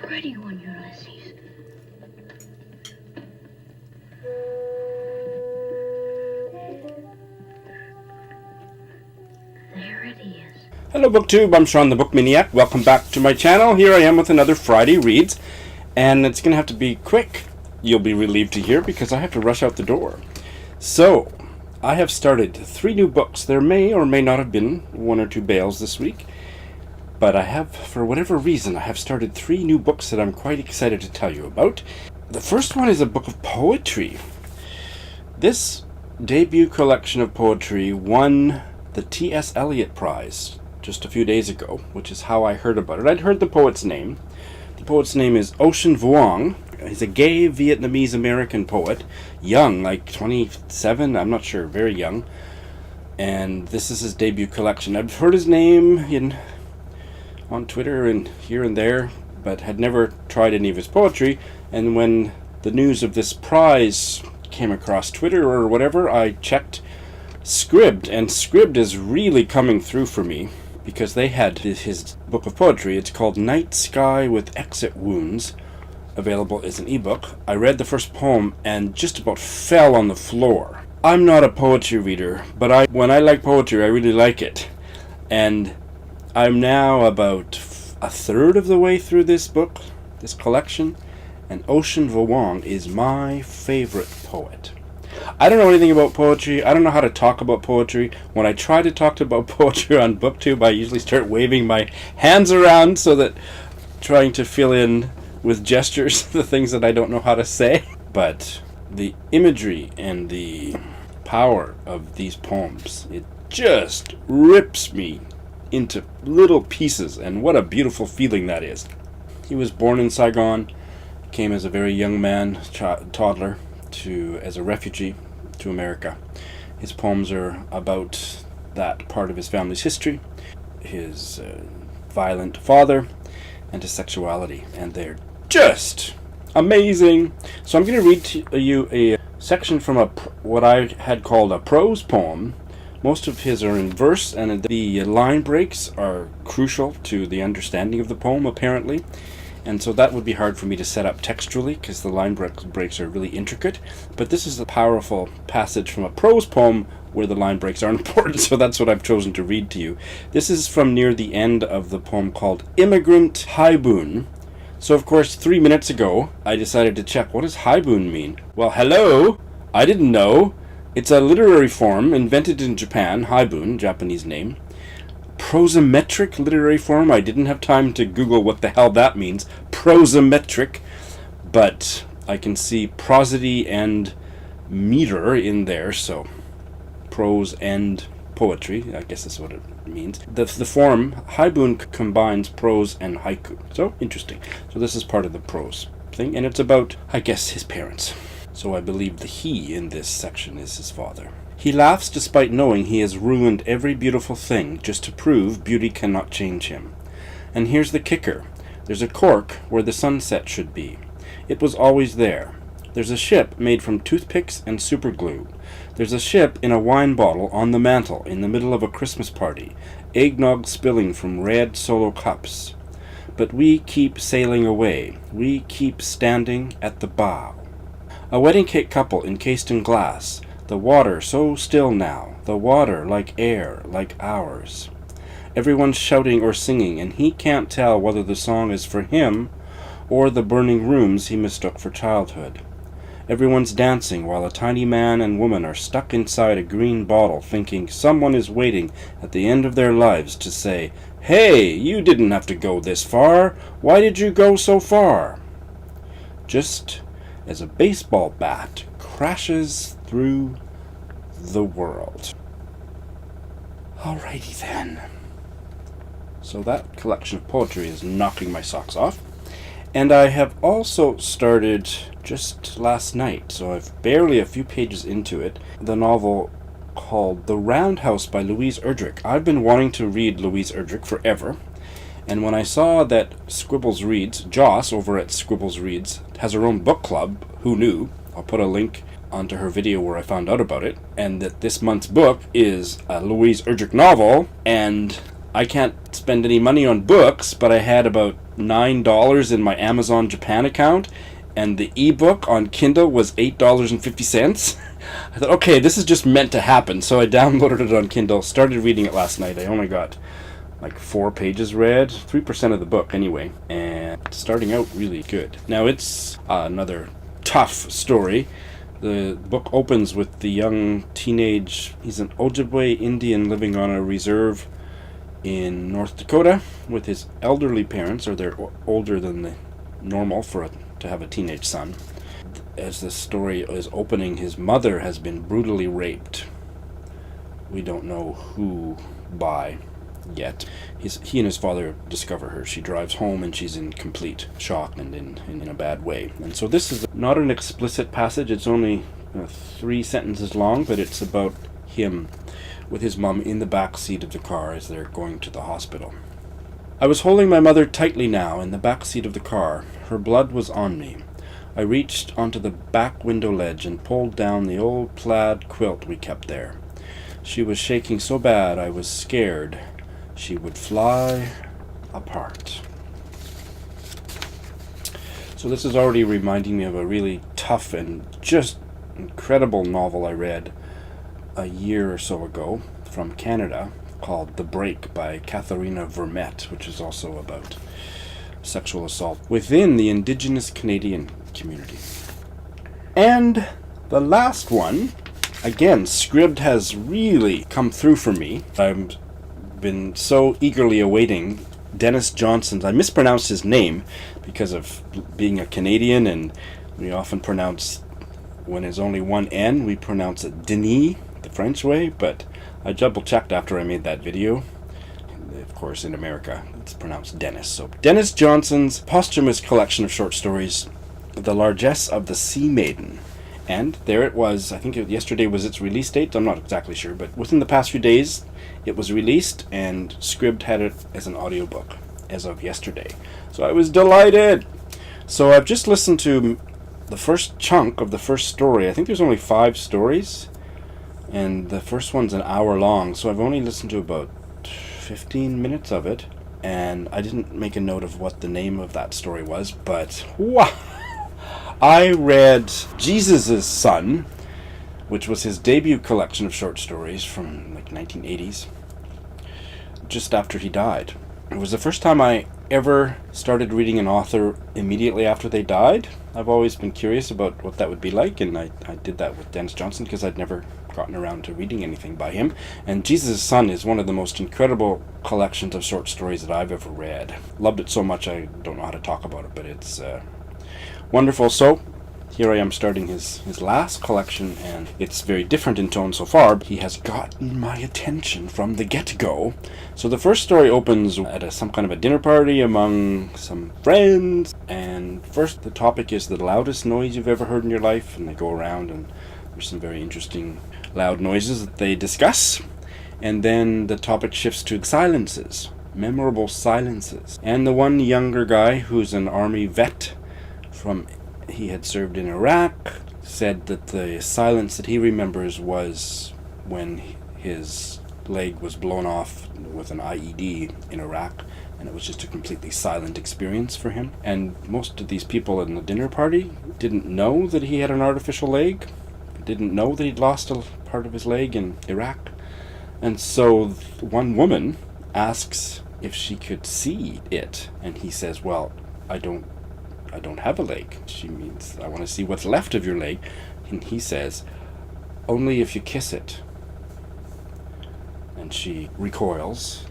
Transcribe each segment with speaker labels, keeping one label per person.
Speaker 1: pretty one, Ulysses. There it is.
Speaker 2: Hello BookTube, I'm Sean the Book Maniac. Welcome back to my channel. Here I am with another Friday Reads, and it's going to have to be quick. You'll be relieved to hear because I have to rush out the door. So, I have started 3 new books. There may or may not have been 1 or 2 bails this week, but I have, for whatever reason, I have started 3 new books that I'm quite excited to tell you about. The first one is a book of poetry. This debut collection of poetry won the T.S. Eliot Prize just a few days ago, which is how I heard about it. I'd heard the poet's name. The poet's name is Ocean Vuong. He's a gay Vietnamese-American poet, young, like 27, I'm not sure, very young. And this is his debut collection. I've heard his name on Twitter and here and there, but had never tried any of his poetry. And when the news of this prize came across Twitter or whatever, I checked Scribd, and Scribd is really coming through for me, because they had his book of poetry. It's called Night Sky with Exit Wounds, available as an ebook. I read the first poem and just about fell on the floor. I'm not a poetry reader, but when I like poetry, I really like it. And I'm now about a third of the way through this book, this collection, and Ocean Vuong is my favorite poet. I don't know anything about poetry. I don't know how to talk about poetry. When I try to talk about poetry on BookTube, I usually start waving my hands around so that trying to fill in with gestures the things that I don't know how to say. But the imagery and the power of these poems, it just rips me into little pieces, and what a beautiful feeling that is. He was born in Saigon, came as a very young man, toddler, as a refugee to America. His poems are about that part of his family's history, his violent father, and his sexuality, and they're just amazing. So I'm going to read to you a section from what I had called a prose poem. Most of his are in verse, and the line breaks are crucial to the understanding of the poem, apparently. And so that would be hard for me to set up textually because the line breaks are really intricate. But this is a powerful passage from a prose poem where the line breaks are important, so that's what I've chosen to read to you. This is from near the end of the poem called Immigrant Haibun. So of course 3 minutes ago I decided to check, what does Haibun mean? Well, hello! I didn't know. It's a literary form invented in Japan, Haibun, Japanese name. Prosometric literary form. I didn't have time to Google what the hell that means. Prosometric. But I can see prosody and meter in there, so prose and poetry, I guess that's what it means. The form, Haibun, combines prose and haiku. So, interesting. So this is part of the prose thing, and it's about, I guess, his parents. So I believe the he in this section is his father. He laughs despite knowing he has ruined every beautiful thing just to prove beauty cannot change him. And here's the kicker. There's a cork where the sunset should be. It was always there. There's a ship made from toothpicks and superglue. There's a ship in a wine bottle on the mantel in the middle of a Christmas party, eggnog spilling from red solo cups. But we keep sailing away. We keep standing at the bow. A wedding cake couple encased in glass. The water so still now, the water like air, like ours. Everyone's shouting or singing, and he can't tell whether the song is for him or the burning rooms he mistook for childhood. Everyone's dancing while a tiny man and woman are stuck inside a green bottle thinking someone is waiting at the end of their lives to say, "Hey, you didn't have to go this far. Why did you go so far?" Just as a baseball bat crashes through the world. Alrighty then. So that collection of poetry is knocking my socks off. And I have also started just last night, so I've barely a few pages into it, the novel called The Roundhouse by Louise Erdrich. I've been wanting to read Louise Erdrich forever. And when I saw that Scribbles Reads, Joss over at Scribbles Reads, has her own book club, who knew? I'll put a link onto her video where I found out about it, and that this month's book is a Louise Erdrich novel, and I can't spend any money on books, but I had about $9 in my Amazon Japan account, and the ebook on Kindle was $8.50. I thought, okay, this is just meant to happen. So I downloaded it on Kindle, started reading it last night. I only got like 4 pages read, 3% of the book anyway, and starting out really good. Now it's another tough story. The book opens with the young he's an Ojibwe Indian living on a reserve in North Dakota with his elderly parents, or they're older than the normal to have a teenage son. As the story is opening, his mother has been brutally raped. We don't know who by yet. He and his father discover her. She drives home and she's in complete shock and in a bad way. And so this is not an explicit passage. It's only 3 sentences long, but it's about him with his mom in the back seat of the car as they're going to the hospital. I was holding my mother tightly now in the back seat of the car. Her blood was on me. I reached onto the back window ledge and pulled down the old plaid quilt we kept there. She was shaking so bad I was scared she would fly apart. So this is already reminding me of a really tough and just incredible novel I read a year or so ago from Canada called The Break by Katharina Vermette, which is also about sexual assault within the Indigenous Canadian community. And the last one, again, Scribd has really come through for me. I've been so eagerly awaiting Dennis Johnson's. I mispronounced his name because of being a Canadian, and we often pronounce, when there's only one N, we pronounce it Denis, the French way, but I double-checked after I made that video. Of course, in America, it's pronounced Dennis. So Dennis Johnson's posthumous collection of short stories, The Largesse of the Sea Maiden. And there it was. I think yesterday was its release date. I'm not exactly sure, but within the past few days, it was released, and Scribd had it as an audiobook as of yesterday. So I was delighted. So I've just listened to the first chunk of the first story. I think there's only 5 stories, and the first one's an hour long, so I've only listened to about 15 minutes of it, and I didn't make a note of what the name of that story was, but wow! I read Jesus' Son, which was his debut collection of short stories from like 1980s, just after he died. It was the first time I ever started reading an author immediately after they died. I've always been curious about what that would be like, and I did that with Dennis Johnson because I'd never gotten around to reading anything by him. And Jesus' Son is one of the most incredible collections of short stories that I've ever read. Loved it so much I don't know how to talk about it, but it's wonderful. So here I am starting his last collection, and it's very different in tone so far. He has gotten my attention from the get-go. So the first story opens at some kind of a dinner party among some friends, and first the topic is the loudest noise you've ever heard in your life, and they go around and there's some very interesting loud noises that they discuss. And then the topic shifts to silences, memorable silences. And the one younger guy who's an army vet he had served in Iraq, said that the silence that he remembers was when his leg was blown off with an IED in Iraq, and it was just a completely silent experience for him. And most of these people in the dinner party didn't know that he had an artificial leg, didn't know that he'd lost a part of his leg in Iraq. And so one woman asks if she could see it, and he says, well, I don't have a leg. She means, I want to see what's left of your leg. And he says, only if you kiss it. And she recoils,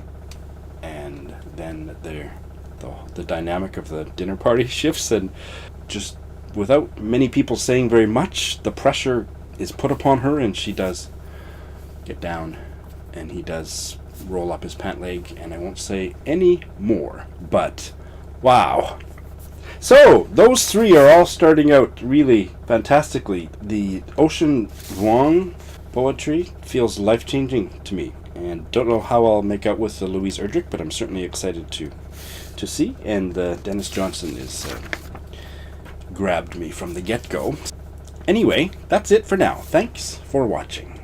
Speaker 2: and then the dynamic of the dinner party shifts, and just without many people saying very much, the pressure is put upon her, and she does get down, and he does roll up his pant leg, and I won't say any more, but wow. So, those 3 are all starting out really fantastically. The Ocean Vuong poetry feels life-changing to me, and don't know how I'll make out with the Louise Erdrich, but I'm certainly excited to see, and Dennis Johnson is grabbed me from the get-go. Anyway, that's it for now. Thanks for watching.